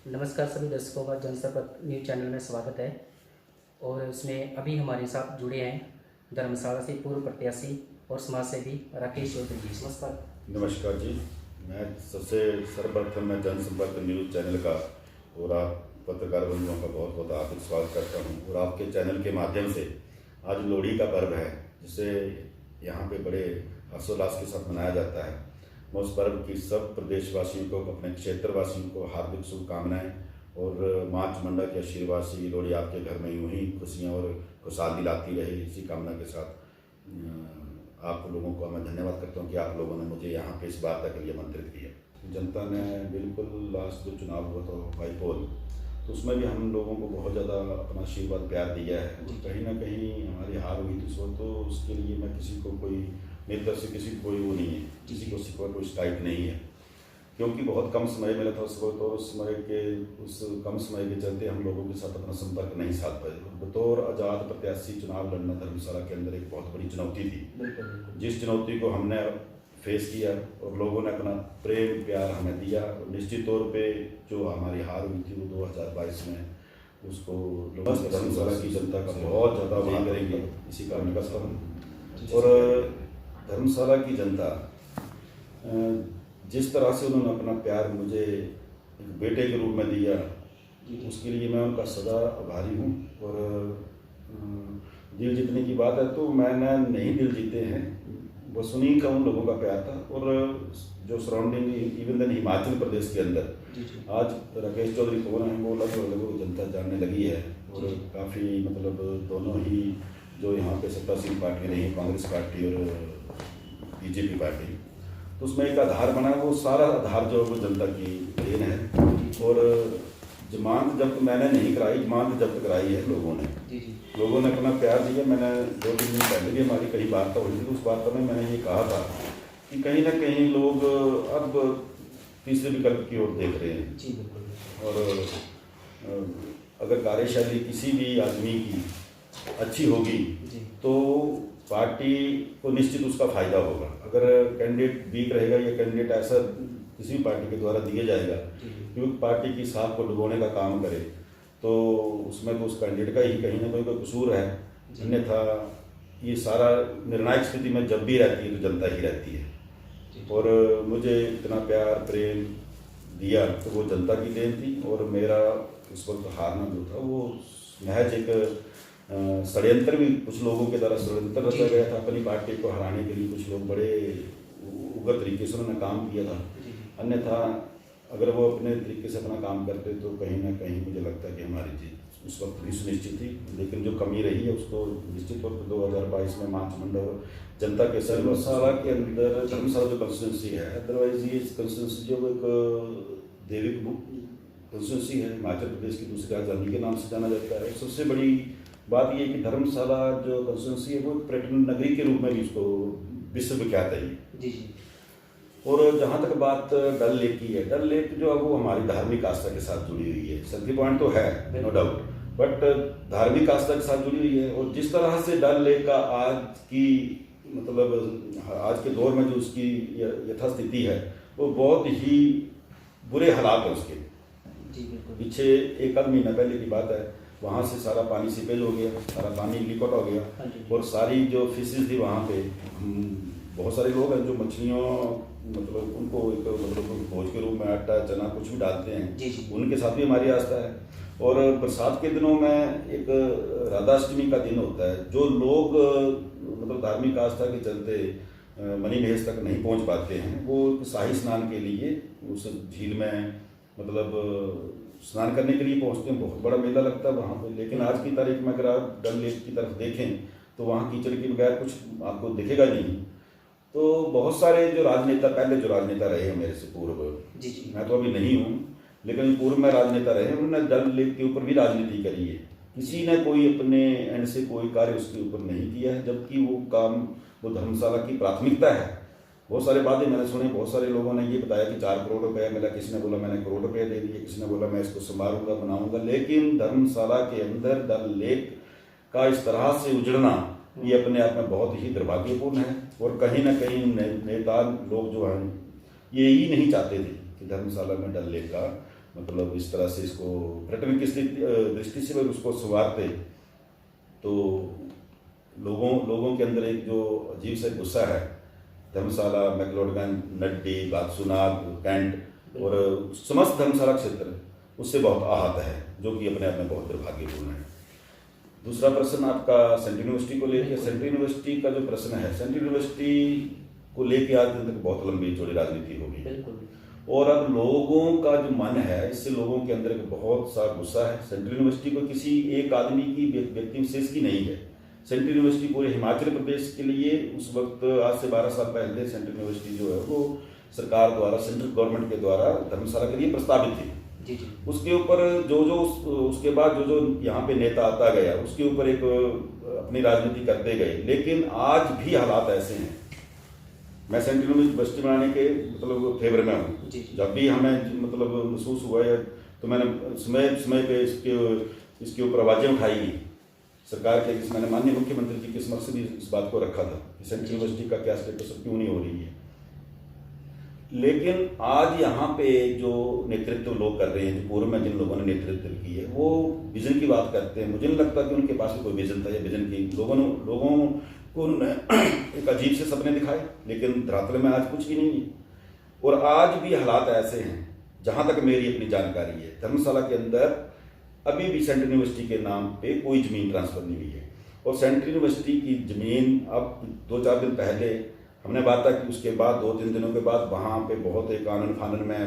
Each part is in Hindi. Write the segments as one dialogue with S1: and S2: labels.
S1: नमस्कार सभी दर्शकों का जनसंपर्क न्यूज़ चैनल में स्वागत है। और इसमें अभी हमारे साथ जुड़े हैं धर्मशाला से पूर्व प्रत्याशी और समाज सेवी राकेश चौधरी जी। नमस्कार।
S2: नमस्कार जी। मैं सबसे सर्वप्रथम मैं जनसंपर्क न्यूज़ चैनल का और आप पत्रकार बंधुओं का बहुत बहुत हार्दिक स्वागत करता हूं। और आपके चैनल के माध्यम से आज लोहड़ी का पर्व है, जिसे यहाँ पे बड़े हर्षोल्लास के साथ मनाया जाता है। मैं उस पर्व की सब प्रदेशवासियों को, अपने क्षेत्रवासियों को हार्दिक शुभकामनाएं और माँ चामुंडा के आशीर्वाद से लोहड़ी आपके घर में यूं ही खुशियाँ और खुशहाली लाती रहे, इसी कामना के साथ आप लोगों को मैं धन्यवाद करता हूं कि आप लोगों ने मुझे यहाँ पे इस बात के लिए आमंत्रित किया। जनता ने बिल्कुल लास्ट जो चुनाव हुआ था बाईपोल, तो उसमें भी हम लोगों को बहुत ज़्यादा अपना आशीर्वाद प्यार दिया है। कहीं ना कहीं हमारी हार हुई थी सो, तो उसके लिए मैं किसी को कोई, मेरी तरफ से किसी को कोई वो नहीं है, किसी को शिकवा कोई शिकायत नहीं है, क्योंकि बहुत कम समय मिला था उस वक्त और उस कम समय के चलते हम लोगों के साथ अपना संपर्क नहीं साध पाए। बतौर आज़ाद प्रत्याशी चुनाव लड़ना धर्मशाला के अंदर एक बहुत बड़ी चुनौती थी, जिस चुनौती को हमने फेस किया और लोगों ने अपना प्रेम प्यार हमें दिया। निश्चित तौर पे जो हमारी हार हुई थी वो 2022 में, उसको धर्मशाला की जनता का बहुत ज़्यादा आभार करेंगे, इसी कारण करता हूँ। और धर्मशाला की जनता जिस तरह से उन्होंने अपना प्यार मुझे एक बेटे के रूप में दिया, उसके लिए मैं उनका सदा आभारी हूँ। और दिल जीतने की बात है तो मैंने नहीं दिल जीते हैं, बस उन्हीं का उन लोगों का प्यार था। और जो surrounding even then Himachal Pradesh के अंदर आज राकेश चौधरी कौन है वो लगभग जनता जानने लगी है। और काफ़ी मतलब दोनों ही जो यहाँ पे सत्तासीन पार्टी रही, कांग्रेस पार्टी और बीजेपी पार्टी, तो उसमें एक आधार बना, वो सारा आधार जो वो जनता की देन है। और जमानत जब्त मैंने नहीं कराई, जमानत जब्त कराई है लोगों ने। लोगों ने अपना प्यार दिया। मैंने 2-3 दिन पहले भी हमारी कई वार्ता हुई थी, उस वार्ता में मैंने ये कहा था कि कहीं ना कहीं लोग अब तीसरे विकल्प की ओर देख रहे हैं। और अगर कार्यशैली किसी भी आदमी की अच्छी होगी तो पार्टी को निश्चित उसका फायदा होगा। अगर कैंडिडेट वीक रहेगा या कैंडिडेट ऐसा किसी भी पार्टी के द्वारा दिया जाएगा क्योंकि पार्टी की साख को डुबोने का काम करे, तो उसमें तो उस कैंडिडेट का ही कहीं ना कहीं कोई कसूर है। अन्यथा ये सारा निर्णायक स्थिति में जब भी रहती है तो जनता ही रहती है। और मुझे इतना प्यार प्रेम दिया तो वो जनता की देन थी। और मेरा उस वक्त हारना जो था वो महज एक षड्यंत्र, भी कुछ लोगों के द्वारा षड्यंत्र रचा गया था अपनी पार्टी को हराने के लिए। कुछ लोग बड़े उग्र तरीके से उन्होंने काम किया था। अन्यथा अगर वो अपने तरीके से अपना काम करते तो कहीं ना कहीं मुझे लगता है कि हमारी जीत उस वक्त भी सुनिश्चित थी। लेकिन जो कमी रही है उसको निश्चित तौर पर 2022 में माँ चामुंडा और जनता के धर्मशाला के अंदर, धर्मशाला जो कंस्टिट्यूंसी है, अदरवाइज ये कंस्टिट्यूंसी जो एक देविक कंस्टिट्यूंसी है, हिमाचल प्रदेश की दूसरी राजधानी के नाम से जाना जाता है। सबसे बड़ी बात यह है कि धर्मशाला जो कंस्टिट्यूंसी है वो पर्यटन नगरी के रूप में भी उसको विश्व विख्यात है। और जहाँ तक बात डल लेक की है, डल लेक जो है वो हमारी धार्मिक आस्था के साथ जुड़ी हुई है। सेल्फी पॉइंट तो है नो डाउट, बट धार्मिक आस्था के साथ जुड़ी हुई है। और जिस तरह से डल लेक का आज की मतलब आज के दौर में जो उसकी यथास्थिति है वो बहुत ही बुरे हालात है उसके। पीछे 1 महीना पहले की बात है, वहाँ से सारा पानी सीपेज हो गया, सारा पानी लीक आउट हो गया। और सारी जो फिशेज थी वहाँ पे, बहुत सारे लोग हैं जो मछलियों मतलब उनको एक मतलब भोज के रूप में आटा चना कुछ भी डालते हैं, उनके साथ भी हमारी आस्था है। और बरसात के दिनों में एक राधाष्टमी का दिन होता है, जो लोग मतलब धार्मिक आस्था के चलते मणिमहेश तक नहीं पहुंच पाते हैं, वो शाही स्नान के लिए उस झील में मतलब स्नान करने के लिए पहुंचते हैं। बहुत बड़ा मेला लगता है वहाँ पे। लेकिन आज की तारीख में अगर आप डल लेक की तरफ देखें तो वहाँ कीचड़ के बगैर कुछ आपको दिखेगा नहीं। तो बहुत सारे जो राजनेता, पहले जो राजनेता रहे हैं मेरे से पूर्व, मैं तो अभी नहीं हूँ, लेकिन पूर्व में राजनेता रहे हैं, उन्होंने डल लेक के ऊपर भी राजनीति करी है। किसी ने कोई अपने एंड से कोई कार्य उसके ऊपर नहीं किया है, जबकि वो काम वो धर्मशाला की प्राथमिकता है। बहुत सारे बातें मैंने सुने, बहुत सारे लोगों ने ये बताया कि 4 करोड़ रुपया मिला, किसी ने बोला मैंने 1 करोड़ रुपया दे दिए, किसी ने बोला मैं इसको संभालूंगा बनाऊंगा। लेकिन धर्मशाला के अंदर डल लेक का इस तरह से उजड़ना ये अपने आप में बहुत ही दुर्भाग्यपूर्ण है। और कहीं ना कहीं नेता लोग जो हैं ये ही नहीं चाहते थे कि धर्मशाला में डल लेक का मतलब इस तरह से इसको पर्यटन की दृष्टि से अगर उसको संवारते तो लोगों के अंदर एक जो अजीब सा गुस्सा है, धर्मशाला, मैक्लोडगंज, नड्डी, बागसुनाग, कैंट और समस्त धर्मशाला क्षेत्र उससे बहुत आहत है, जो कि अपने आप में बहुत दुर्भाग्यपूर्ण है। दूसरा प्रश्न आपका सेंट्रल यूनिवर्सिटी को लेकर। सेंट्रल यूनिवर्सिटी का जो प्रश्न है, सेंट्रल यूनिवर्सिटी को लेकर आज दिन तक बहुत लंबी चौड़ी राजनीति होगी और अब लोगों का जो मन है, इससे लोगों के अंदर एक बहुत सा गुस्सा है। सेंट्रल यूनिवर्सिटी को किसी एक आदमी की, व्यक्ति विशेष की नहीं है। सेंट्रल यूनिवर्सिटी पूरे हिमाचल प्रदेश के लिए उस वक्त आज से 12 साल पहले सेंट्रल यूनिवर्सिटी जो है वो सरकार द्वारा, सेंट्रल गवर्नमेंट के द्वारा धर्मशाला के लिए प्रस्तावित थी। उसके ऊपर उसके बाद जो यहाँ पे नेता आता गया, उसके ऊपर एक अपनी राजनीति करते गए। लेकिन आज भी हालात ऐसे हैं। मैं सेंट्रल यूनिवर्सिटी बनाने के मतलब फेवर में हूँ। जब भी हमें मतलब महसूस हुआ है तो मैंने समय पे इसके ऊपर आवाजें उठाई सरकार के, मैंने माननीय मुख्यमंत्री जी के समक्ष भी इस बात को रखा था कि सेंट्रल यूनिवर्सिटी का क्या स्टेटस क्यों नहीं हो रही है। लेकिन आज यहाँ पे जो नेतृत्व लोग कर रहे हैं, जो पूर्व में जिन लोगों ने नेतृत्व की है, वो विजन की बात करते हैं। मुझे नहीं लगता कि उनके पास कोई विजन था या विजन की लोगों को उन्होंने एक अजीब से सपने दिखाए, लेकिन धरातल में आज कुछ भी नहीं है। और आज भी हालात ऐसे हैं, जहाँ तक मेरी अपनी जानकारी है, धर्मशाला के अंदर अभी भी सेंट्रल यूनिवर्सिटी के नाम पे कोई ज़मीन ट्रांसफर नहीं हुई है। और सेंट्रल यूनिवर्सिटी की ज़मीन अब 2-4 दिन पहले हमने बात की, उसके बाद 2-3 दिनों के बाद वहाँ पे बहुत एक आनंद फानन में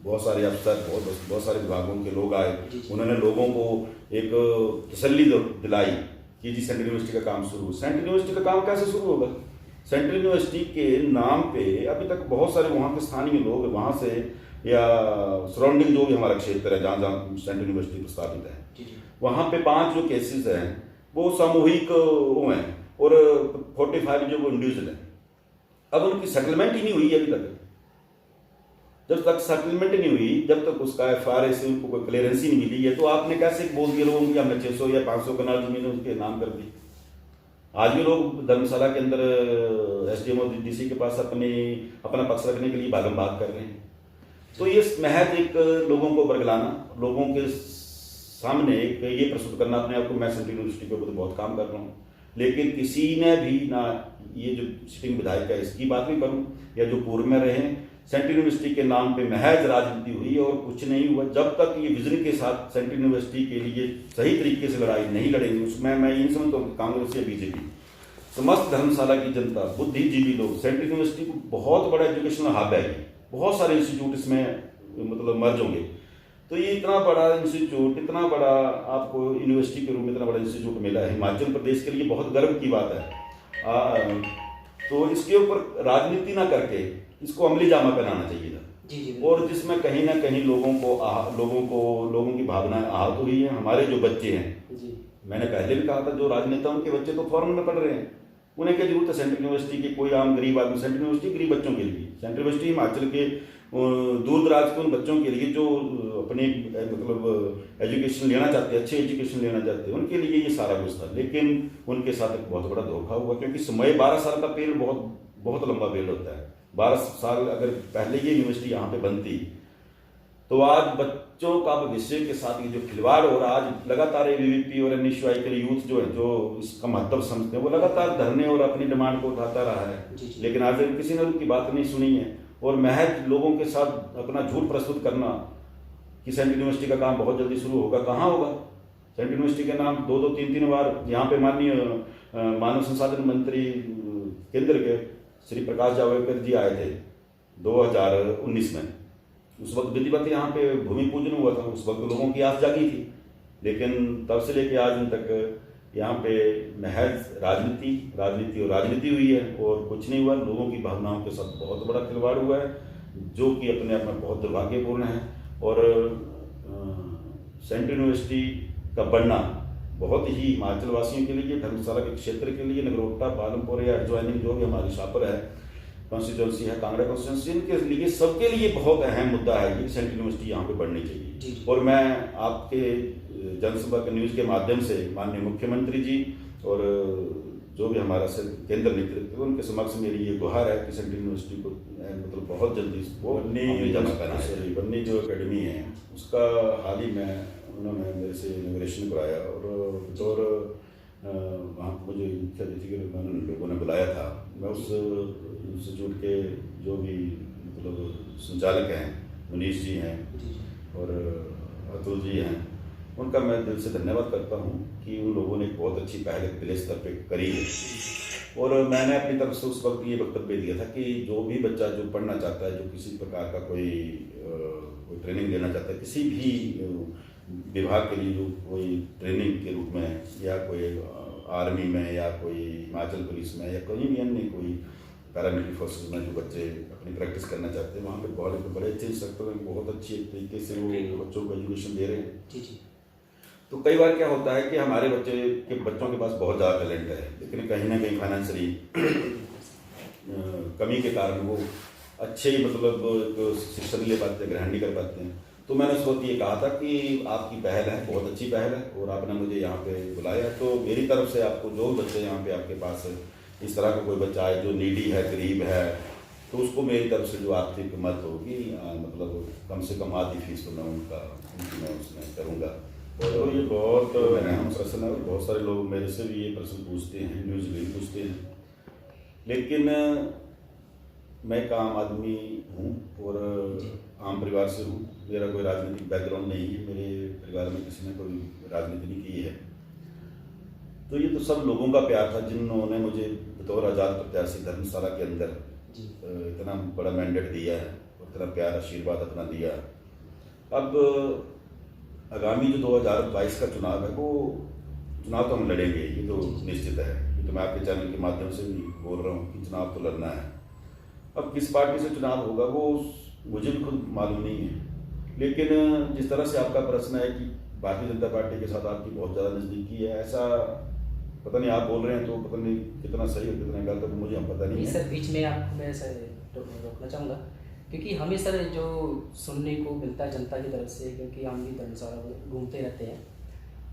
S2: बहुत सारे अफसर, बहुत सारे विभागों के लोग आए। उन्होंने लोगों को एक तसल्ली दिलाई कि जी सेंट्रल यूनिवर्सिटी का काम शुरू। सेंट्रल यूनिवर्सिटी का काम कैसे शुरू होगा? सेंट्रल यूनिवर्सिटी के नाम पे अभी तक बहुत सारे वहाँ के स्थानीय लोग, वहाँ से या सराउंडिंग जो भी हमारा क्षेत्र है जहाँ सेंट्रल यूनिवर्सिटी प्रस्तावित है, वहाँ पे 5 जो केसेस हैं वो सामूहिक वो हैं और 45 जो वो इंडिविजुअल हैं। अब उनकी सेटलमेंट ही नहीं हुई अभी तक। जब तक सेटलमेंट नहीं हुई, जब तक उसका FRA से उनको कोई क्लियरेंस ही नहीं मिली है, तो आपने कैसे बोल दिया लोगों की हमने 600 या 500 कनाल जमीन उसके नाम कर दी। आज भी लोग धर्मशाला के अंदर SDM और DC के पास अपना पक्ष रखने के लिए भागम भाग कर रहे हैं। तो ये महज एक लोगों को बरगलाना, लोगों के सामने ये प्रस्तुत करना अपने आप को, मैं सेंट्रल यूनिवर्सिटी के ऊपर बहुत काम कर रहा हूँ, लेकिन किसी ने भी ना ये जो सिटिंग विधायक है इसकी बात भी करूँ या जो पूर्व में रहे, सेंट्रल यूनिवर्सिटी के नाम पे महज राजनीति हुई और कुछ नहीं हुआ। जब तक ये विजन के साथ सेंट्रल यूनिवर्सिटी के लिए सही तरीके से लड़ाई नहीं लड़ेंगे, उसमें मैं ये नहीं समझता हूँ कांग्रेस या बीजेपी, समस्त धर्मशाला की जनता, बुद्धिजीवी लोग, सेंट्रल यूनिवर्सिटी को बहुत बड़ा एजुकेशनल हब है, बहुत सारे इंस्टीट्यूट इसमें मतलब मर्ज होंगे। तो ये इतना बड़ा इंस्टीट्यूट, इतना बड़ा आपको यूनिवर्सिटी के रूप में इतना बड़ा इंस्टीट्यूट मिला है, हिमाचल प्रदेश के लिए बहुत गर्व की बात है। तो इसके ऊपर राजनीति ना करके इसको अमली जामा पहनाना चाहिए था। और जिसमें कहीं ना कहीं लोगों की भावनाएं आहत हुई है। हमारे जो बच्चे हैं, मैंने पहले भी कहा था, जो राजनेता उनके बच्चे तो फॉरेन में पढ़ रहे हैं, उन्हें क्या जरूरत है सेंट्रल यूनिवर्सिटी की? कोई आम गरीब आदमी, सेंट्रल यूनिवर्सिटी गरीब बच्चों के लिए, सेंट्रल यूनिवर्सिटी हिमाचल के दूर दराज के उन बच्चों के लिए जो अपने मतलब एजुकेशन लेना चाहते हैं, अच्छे एजुकेशन लेना चाहते हैं, उनके लिए ये सारा कुछ था। लेकिन उनके साथ एक बहुत बड़ा धोखा हुआ, क्योंकि समय 12 साल का पीरियड बहुत लंबा पीरियड होता है। 12 साल अगर पहले ये यूनिवर्सिटी यहाँ पे बनती तो आज बच्चों का भविष्य के साथ ये जो खिलवाड़ हो रहा, आज लगातार ABVP और NSUI के यूथ जो है, जो इसका महत्व समझते हैं, वो लगातार धरने और अपनी डिमांड को उठाता रहा है। लेकिन आज किसी ने उनकी बात नहीं सुनी है और महज लोगों के साथ अपना झूठ प्रस्तुत करना कि सेंट्रल यूनिवर्सिटी का काम बहुत जल्दी शुरू होगा। कहाँ होगा? सेंट्रल यूनिवर्सिटी के नाम 2-2, 3-3 बार यहाँ पे माननीय मानव संसाधन मंत्री केंद्र के श्री प्रकाश जावड़ेकर जी आए थे 2019 में। उस वक्त विधिवत यहाँ पे भूमि पूजन हुआ था, उस वक्त लोगों की आस जागी थी। लेकिन तब से लेके आज दिन तक यहाँ पे महज राजनीति हुई है और कुछ नहीं हुआ। लोगों की भावनाओं के साथ बहुत बड़ा खिलवाड़ हुआ है, जो कि अपने आप में बहुत दुर्भाग्यपूर्ण है। और सेंट्रल यूनिवर्सिटी का बढ़ना बहुत ही हिमाचल वासियों के लिए, धर्मशाला के क्षेत्र के लिए, नगरोटा, पालमपुर या एडजॉइनिंग जो भी हमारी शापर है कॉन्स्टिट्यूंसी है, कांगड़ा कॉन्स्टिट्यूंसी, इनके लिए सबके लिए बहुत अहम मुद्दा है कि सेंट्रल यूनिवर्सिटी यहाँ पे बढ़नी चाहिए। और मैं आपके जनसभा के न्यूज़ के माध्यम से माननीय मुख्यमंत्री जी और जो भी हमारा केंद्र नेतृत्व है उनके समक्ष मेरी ये गुहार है कि सेंट्रल यूनिवर्सिटी को मतलब बहुत जल्दी वो बन्नी जमा करना चाहिए। बन्नी जो एकेडमी है उसका हाल ही में उन्होंने मेरे से इनॉग्रेशन कराया और बतौर वहाँ मुझे मुख्य अतिथि के रूप में उन्होंने लोगों ने बुलाया था। मैं उस इंस्टीट्यूट के जो भी मतलब संचालक हैं, मनीष जी हैं और अतुल जी हैं, उनका मैं दिल से धन्यवाद करता हूँ कि उन लोगों ने एक बहुत अच्छी पहल जिले स्तर पे करी है। और मैंने अपनी तरफ से उस वक्त ये वक्तव्य दिया था कि जो भी बच्चा जो पढ़ना चाहता है, जो किसी प्रकार का कोई ट्रेनिंग लेना चाहता है, किसी भी विभाग के लिए जो कोई ट्रेनिंग के रूप में या कोई आर्मी में या कोई हिमाचल पुलिस में या कहीं भी अन्य कोई पैरामिलिट्री फोर्सेज में जो बच्चे अपनी प्रैक्टिस करना चाहते हैं, वहाँ पे बड़े अच्छे इंस्ट्रक्टर हैं, बहुत अच्छी तरीके से वो बच्चों को एजुकेशन दे रहे हैं। तो कई बार क्या होता है कि हमारे बच्चों के पास बहुत ज़्यादा टैलेंट है, लेकिन कहीं ना कहीं फाइनेंशियली कमी के कारण वो अच्छे मतलब शिक्षा नहीं ले पाते, ग्रहण नहीं कर पाते हैं। तो मैंने उस वक्त ये कहा था कि आपकी पहल है, बहुत अच्छी पहल है और आपने मुझे यहाँ पे बुलाया, तो मेरी तरफ से आपको जो बच्चे यहाँ पे आपके पास इस तरह का कोई बच्चा है जो नीडी है, गरीब है, तो उसको मेरी तरफ से जो आर्थिक मदद होगी मतलब कम से कम आधी फीस तो मैं उसमें करूँगा। और ये बहुत मैंने हम प्रश्न है, बहुत सारे लोग मेरे से भी ये प्रश्न पूछते हैं, न्यूज़ भी पूछते हैं, लेकिन मैं एक आम आदमी हूँ और आम परिवार से हूँ। मेरा कोई राजनीतिक बैकग्राउंड नहीं है, मेरे परिवार में किसी ने कोई राजनीति नहीं की है। तो ये तो सब लोगों का प्यार था जिन्होंने मुझे बतौर आज़ाद प्रत्याशी धर्मशाला के अंदर इतना बड़ा मैंडेट दिया है और इतना प्यार आशीर्वाद अपना दिया। अब आगामी जो 2022 का चुनाव है, वो चुनाव तो हम लड़ेंगे, ये तो निश्चित है। ये तो मैं आपके चैनल के माध्यम से भी बोल रहा हूँ कि चुनाव तो लड़ना है। अब किस पार्टी से चुनाव होगा वो मुझे भी खुद मालूम नहीं है, लेकिन जिस तरह से आपका प्रश्न है कि भारतीय जनता पार्टी के साथ आपकी बहुत ज़्यादा नज़दीकी है, ऐसा पता नहीं आप बोल रहे हैं तो पता नहीं कितना सही और कितना गलत है, मुझे हम पता नहीं है।
S1: सर बीच में आपको मैं सर रोकना चाहूँगा, क्योंकि हमें सर जो सुनने को मिलता है जनता की तरफ से, क्योंकि हम भी धर्मशाला घूमते रहते हैं,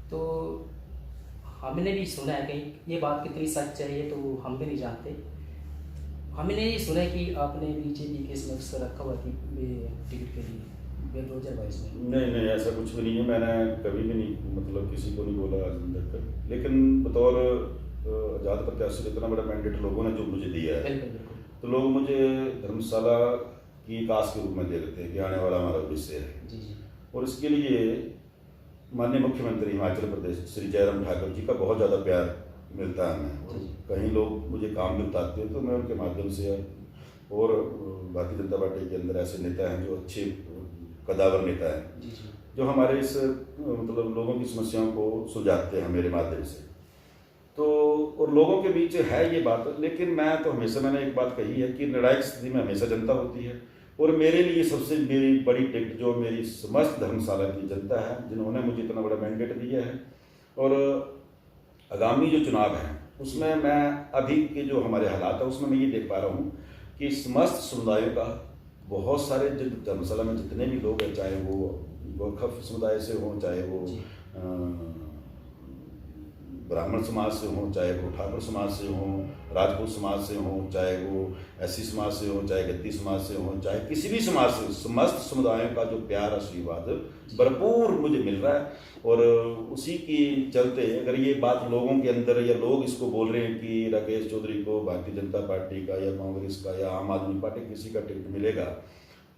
S1: तो हमने भी सुना है कि ये बात कितनी सच है ये तो हम भी नहीं जानते। हमने ये सुना है कि आपने बीजेपी के समक्ष रखा हुआ कि टिकट के लिए 2022 में।
S2: नहीं, ऐसा कुछ भी नहीं है। मैंने कभी भी नहीं मतलब किसी को नहीं बोला आज तक, लेकिन बतौर आज़ाद प्रत्याशी इतना बड़ा मैंडेट लोगों ने जो मुझे दिया है, तो लोग मुझे धर्मशाला की एक आस के रूप में दे देते हैं कि आने वाला हमारा भविष्य है। और इसके लिए माननीय मुख्यमंत्री हिमाचल प्रदेश श्री जयराम ठाकुर जी का बहुत ज़्यादा प्यार मिलता है हमें। और कहीं लोग मुझे काम भी बताते हैं तो मैं उनके माध्यम से, और भारतीय जनता पार्टी के अंदर ऐसे नेता हैं जो अच्छे कदावर नेता हैं जो हमारे इस मतलब लोगों की समस्याओं को सुलझाते हैं मेरे माध्यम से। तो और लोगों के बीच है ये बात, लेकिन मैंने एक बात कही है कि निर्णायक स्थिति में हमेशा जनता होती है। और मेरे लिए सबसे मेरी बड़ी टिकट जो मेरी समस्त धर्मशाला की जनता है, जिन्होंने मुझे इतना बड़ा मैंडेट दिया है। और आगामी जो चुनाव है उसमें मैं अभी के जो हमारे हालात है उसमें मैं ये देख पा रहा हूँ कि समस्त समुदायों का, बहुत सारे धर्मशाला में जितने भी लोग हैं, चाहे वो गोरखा समुदाय से हों, चाहे वो ब्राह्मण समाज से हों, चाहे वो ठाकुर समाज से हों, राजपूत समाज से हों, चाहे वो एससी समाज से हों, चाहे गद्दी समाज से हों, चाहे किसी भी समाज से, समस्त समुदायों का जो प्यार आशीर्वाद भरपूर मुझे मिल रहा है। और उसी की चलते अगर ये बात लोगों के अंदर, या लोग इसको बोल रहे हैं कि राकेश चौधरी को भारतीय जनता पार्टी का या कांग्रेस का या आम आदमी पार्टी किसी का टिकट मिलेगा,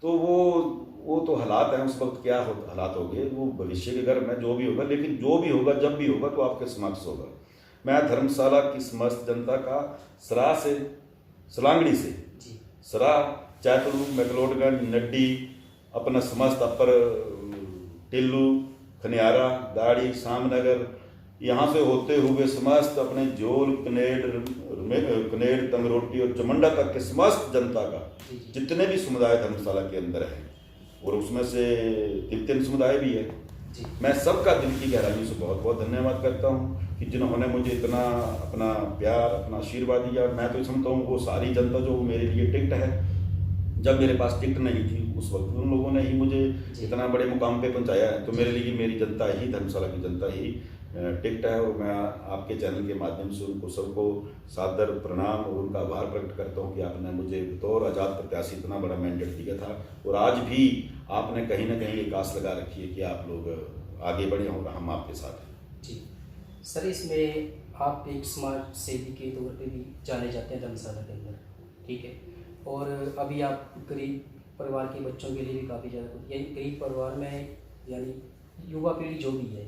S2: तो वो तो हालात हैं, उस वक्त क्या हालात होंगे वो भविष्य के घर में जो भी होगा, लेकिन जो भी होगा जब भी होगा तो आपके समक्ष होगा। मैं धर्मशाला की समस्त जनता का सरा से, सलांगड़ी से सरा, चैतलू, मैकलोडगंज, नड्डी, अपना समस्त अपर टिल्लू, खनियारा, दाड़ी, सामनगर, यहाँ से होते हुए समस्त अपने जोल, कनेड़, तंगरोटी और चमंडा तक के समस्त जनता का, जितने भी समुदाय धर्मशाला के अंदर है, और उसमें से 3 समुदाय भी है, मैं सबका दिल की गहराइयों से बहुत बहुत धन्यवाद करता हूँ कि जिन्होंने मुझे इतना अपना प्यार, अपना आशीर्वाद दिया। मैं तो समझता हूँ वो सारी जनता जो मेरे लिए टिकट है, जब मेरे पास टिकट नहीं थी उस वक्त उन लोगों ने ही मुझे इतना बड़े मुकाम पे पहुंचाया है, तो मेरे लिए मेरी जनता ही, धर्मशाला की जनता ही टिकट है, और मैं आपके चैनल के माध्यम से उनको सबको सादर प्रणाम और उनका आभार प्रकट करता हूं कि आपने मुझे बतौर आज़ाद प्रत्याशी इतना बड़ा मैंडेट दिया था, और आज भी आपने कहीं ना कहीं एक आस लगा रखी है कि आप लोग आगे बढ़े और हम आपके साथ हैं।
S1: जी सर, इसमें आप एक समाज सेवी के तौर पे भी जाने जाते हैं धर्मशाला के अंदर, ठीक है, और अभी आप गरीब परिवार के बच्चों के लिए भी काफ़ी ज़्यादा, यानी गरीब परिवार में यानी युवा पीढ़ी जो भी है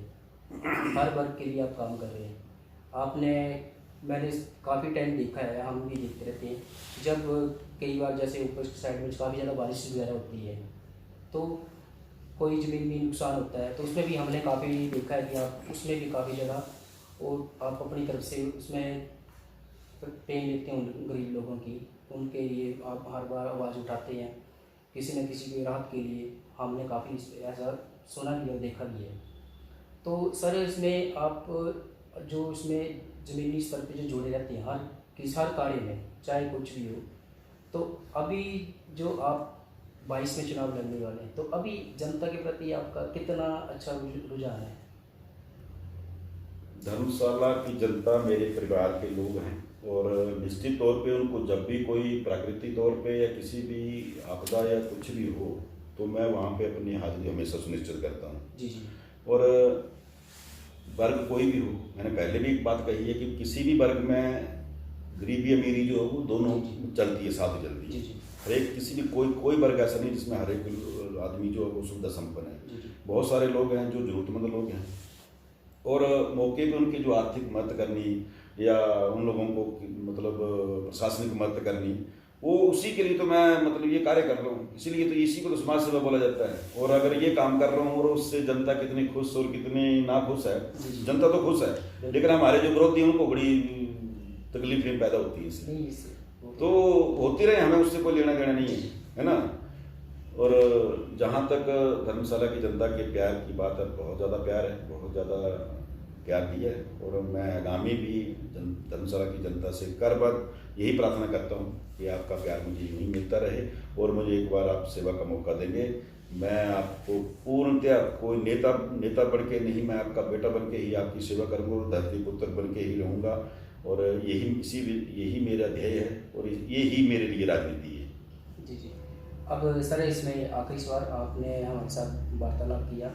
S1: हर वर्ग के लिए आप काम कर रहे हैं। आपने मैंने काफ़ी टाइम देखा है, हम भी देखते रहते हैं, जब कई बार जैसे ऊपर साइड में काफ़ी ज़्यादा बारिश वगैरह होती है तो कोई ज़मीन में नुकसान होता है, तो उसमें भी हमने काफ़ी देखा है कि आप उसमें भी काफ़ी ज़्यादा और आप अपनी तरफ से उसमें पेन लेते हैं उन गरीब लोगों की, उनके लिए आप हर बार आवाज़ उठाते हैं किसी न किसी की राहत के लिए। हमने काफ़ी ऐसा सुना भी और देखा भी है। तो सर इसमें आप जो इसमें ज़मीनी स्तर पे जो जुड़े रहते हैं हर कार्य में, चाहे कुछ भी हो, तो अभी जो आप 22 में चुनाव लड़ने वाले हैं, तो अभी जनता के प्रति आपका कितना अच्छा रुझान है?
S2: धर्मशाला की जनता मेरे परिवार के लोग हैं, और निश्चित तौर पे उनको जब भी कोई प्राकृतिक तौर पे या किसी भी आपदा या कुछ भी हो तो मैं वहाँ पे अपनी हाजिरी हमेशा सुनिश्चित करता हूँ।
S1: जी जी।
S2: और वर्ग कोई भी हो, मैंने पहले भी एक बात कही है कि किसी भी वर्ग में गरीबी अमीरी जो हो वो दोनों चलती है, साथ चलती है।
S1: जी जी।
S2: हर एक किसी भी कोई वर्ग ऐसा नहीं जिसमें हर एक आदमी जो है वो सुविधा संपन्न है।
S1: जी जी।
S2: बहुत सारे लोग हैं जो जरूरतमंद लोग हैं, और मौके पे उनकी जो आर्थिक मदद करनी या उन लोगों को मतलब प्रशासनिक मदद करनी, वो उसी के लिए तो मैं मतलब ये कार्य कर रहा हूँ। इसीलिए तो इसी को तो समाज सेवा बोला जाता है। और अगर ये काम कर रहा हूँ और उससे जनता कितनी खुश और कितनी ना खुश है, जनता तो खुश है लेकिन हमारे जो विरोधी हैं उनको बड़ी तकलीफें पैदा होती है इससे। तो होती रहे, हमें उससे कोई लेना देना नहीं है ना। और जहाँ तक धर्मशाला की जनता के प्यार की बात है, बहुत ज़्यादा प्यार है, बहुत ज़्यादा प्यार दिया है। और मैं आगामी भी धर्मशाला की जनता से कर बार यही प्रार्थना करता हूँ कि आपका प्यार मुझे यूँ ही मिलता रहे, और मुझे एक बार आप सेवा का मौका देंगे, मैं आपको पूर्णतया कोई नेता बन के नहीं, मैं आपका बेटा बन के ही आपकी सेवा करूँगा, धरती पुत्र बन के ही रहूँगा। और यही मेरा ध्येय है और यही मेरे लिए राजनीति है।
S1: जी जी। अब सर इसमें आखिरी सवाल, आपने हमारे साथ वार्तालाप किया,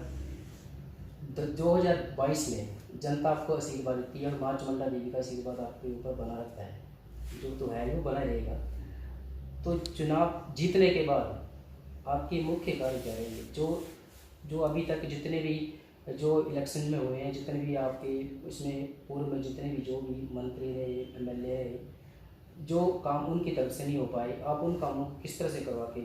S1: 2022 में जनता आपको आशीर्वाद देती है और माँ चामुंडा देवी का आशीर्वाद आपके ऊपर बना रहता है, जो तो है वो बना रहेगा। तो चुनाव जीतने के बाद आपके मुख्य कार्य क्या रहेंगे? जो अभी तक जितने भी जो इलेक्शन में हुए हैं, जितने भी आपके उसमें पूर्व में जितने भी जो भी मंत्री रहे, MLA रहे, जो काम उनकी तरफ से नहीं हो पाए, आप उन कामों को किस तरह से करवा के?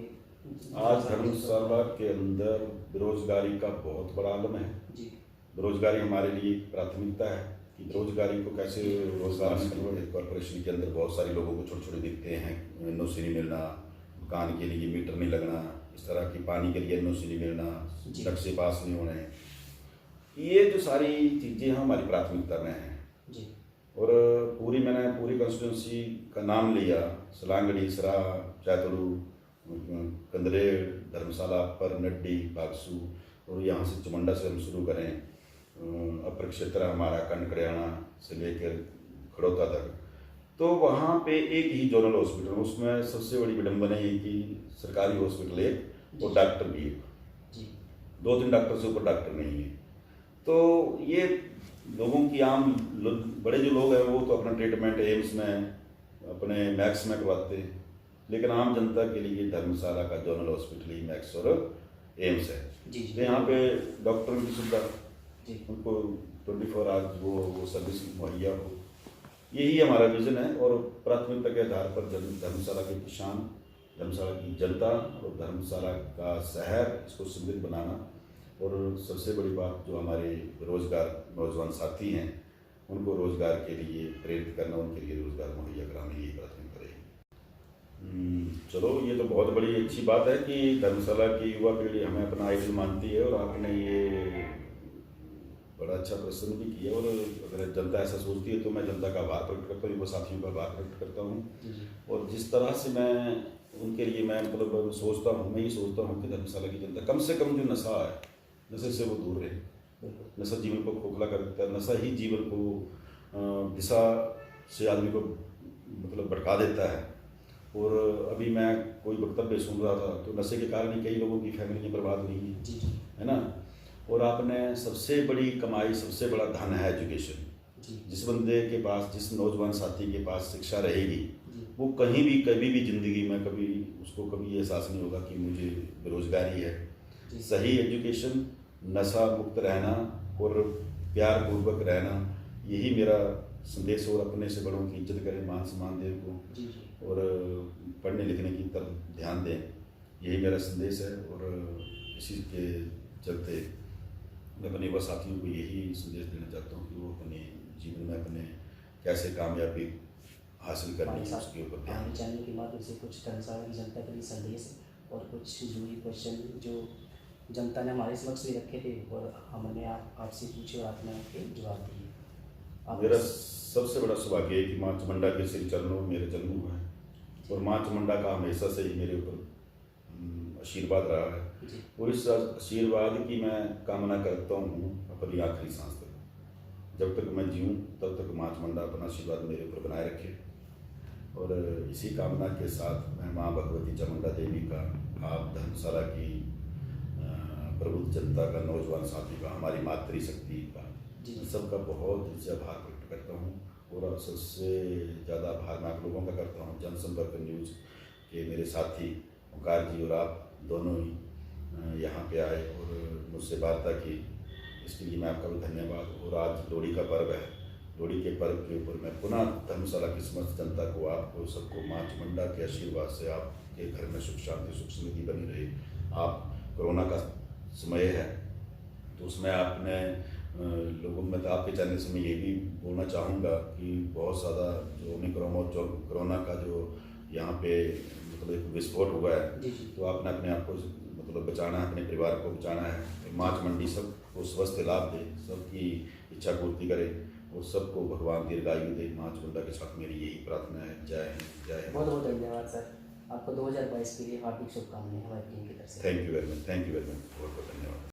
S2: आज धर्मशाला के अंदर बेरोजगारी का बहुत बड़ा आलम है
S1: जी।
S2: बेरोजगारी हमारे लिए प्राथमिकता है कि बेरोजगारी को कैसे रोजगार में कन्वर्ट। कॉर्पोरेशन के अंदर बहुत सारे लोगों को छोटे छोटे दिखते हैं, NOC नहीं मिलना, दुकान के लिए मीटर नहीं लगना, इस तरह की पानी के लिए NOC नहीं मिलना, नक्शे पास नहीं होने, ये जो सारी चीज़ें हमारी प्राथमिकता में हैं
S1: जी।
S2: और मैंने पूरी कंस्टिट्यूंसी का नाम लिया, सलांगड़ी, सरा, चैतड़ू, कंदरेड़, धर्मशाला, पर नड्डी, बागसू, और यहाँ से चमुंडा से हम शुरू करें, अपर क्षेत्र हमारा कनकड़ियाना से लेकर खड़ौता तक, तो वहाँ पे एक ही जोनल हॉस्पिटल, उसमें सबसे बड़ी विडम्बना ये कि सरकारी हॉस्पिटल एक और डॉक्टर भी एक, 2-3 डॉक्टर से ऊपर डॉक्टर नहीं है। तो ये लोगों की आम बड़े जो लोग हैं वो तो अपना ट्रीटमेंट एम्स में अपने मैक्स में करवाते हैं, लेकिन आम जनता के लिए धर्मशाला का जोनल हॉस्पिटल ही मैक्स और एम्स है। तो यहाँ पे डॉक्टर की सुविधा, उनको 24 आवर्स वो सर्विस मुहैया हो, यही हमारा विजन है। और प्राथमिकता के आधार पर धर्मशाला के किसान, धर्मशाला की जनता और धर्मशाला का शहर, इसको समृद्ध बनाना, और सबसे बड़ी बात जो हमारे रोजगार नौजवान साथी हैं उनको रोजगार के लिए प्रेरित करना, उनके लिए रोजगार मुहैया कराना, यही प्राथमिकता रहेगी। चलो, ये तो बहुत बड़ी अच्छी बात है कि धर्मशाला की युवा पीढ़ी हमें अपना आइडल मानती है, और आपने ये बड़ा अच्छा प्रश्न भी किया। और अगर जनता ऐसा सोचती है तो मैं जनता का आभार प्रकट करता हूँ, युवा साथियों का आभार प्रकट करता हूँ। और जिस तरह से मैं उनके लिए मैं मतलब सोचता हूँ, मैं ये सोचता हूँ कि धर्मशाला की जनता कम से कम जो नशा है, नशे से वो दूर रहे,
S1: बिल्कुल।
S2: नशा जीवन को खोखला कर देता है, नशा ही जीवन को दिशा से आदमी को मतलब भटका देता है। और अभी मैं कोई वक्तव्य सुन रहा था तो नशे के कारण ही कई लोगों की फैमिली बर्बाद हुई है,
S1: जी जी
S2: है ना। और आपने सबसे बड़ी कमाई, सबसे बड़ा धन है एजुकेशन।
S1: जी
S2: जिस बंदे के पास, जिस नौजवान साथी के पास शिक्षा रहेगी,
S1: जी
S2: वो कहीं भी कभी भी ज़िंदगी में कभी उसको कभी ये एहसास नहीं होगा कि मुझे बेरोजगारी है।
S1: जी
S2: सही एजुकेशन, नशा मुक्त रहना और प्यार पूर्वक रहना, यही मेरा संदेश। और अपने से बड़ों की इज्जत करें, मान सम्मान दें उनको,
S1: जी जी
S2: और पढ़ने लिखने की तरफ ध्यान दें, यही मेरा संदेश है। और इसी के चलते मैं अपने युवा साथियों को यही संदेश देना चाहता हूँ कि वो अपने जीवन में अपने कैसे कामयाबी हासिल करनी है उसके ऊपर ध्यान
S1: आने
S2: दें।
S1: जाने के बाद उसे कुछ धर्मशाला की जनता के लिए संदेश और कुछ जरूरी क्वेश्चन जो जनता ने हमारे समक्ष भी रखे थे और हमने आपसे पूछे और आपने आपके जवाब दिए। आप
S2: मेरा सबसे बड़ा सौभाग्य है कि माँ चामुंडा के श्री चरणों में मेरा जन्म हुआ है, और माँ चामुंडा का हमेशा से ही मेरे ऊपर आशीर्वाद रहा है।
S1: जी
S2: और इस आशीर्वाद की मैं कामना करता हूँ अपनी आखिरी सांस तक। जब तक मैं जीऊँ तब तक माँ चामुंडा अपना आशीर्वाद मेरे ऊपर बनाए रखे। और इसी कामना के साथ मैं माँ भगवती चामुंडा देवी का, आप धर्मशाला की प्रबुद्ध जनता का, नौजवान साथी का, हमारी मातृशक्ति का,
S1: जी
S2: सबका बहुत दिल से आभार व्यक्त करता हूँ। और सबसे ज़्यादा आभार मैं आप लोगों का करता हूँ, जनसंपर्क न्यूज़ के मेरे साथी ओंकार जी और आप दोनों ही यहाँ पे आए और मुझसे वार्ता की, इसके लिए मैं आपका भी धन्यवाद। और आज लोहड़ी का पर्व है, लोहड़ी के पर्व के ऊपर मैं पुनः धर्मशाला की समस्त जनता को, आपको सबको माँ चामुंडा के आशीर्वाद से आपके घर में सुख शांति, सुख समृद्धि बनी रहे। आप कोरोना का समय है तो उसमें आपने लोगों में, तो आपके चैनल से मैं ये भी बोलना चाहूँगा कि बहुत ज़्यादा जो कोरोना का जो यहाँ पे मतलब एक विस्फोट हुआ है,
S1: जी जी
S2: तो आपने अपने आप को मतलब बचाना है, अपने परिवार को बचाना है। माँ चामुंडी सबको स्वस्थ लाभ दे, सबकी इच्छा पूर्ति करे और सबको भगवान दीर्घायु दे। माँ चामुंडा के साथ मेरी यही प्रार्थना है। जय हिंद, जय हिंद।
S1: बहुत बहुत धन्यवाद सर, आपको 2022 के लिए हार्दिक शुभकामनाएं हमारी टीम की तरफ से।
S2: Thank you very much, thank you very much, बहुत बहुत धन्यवाद।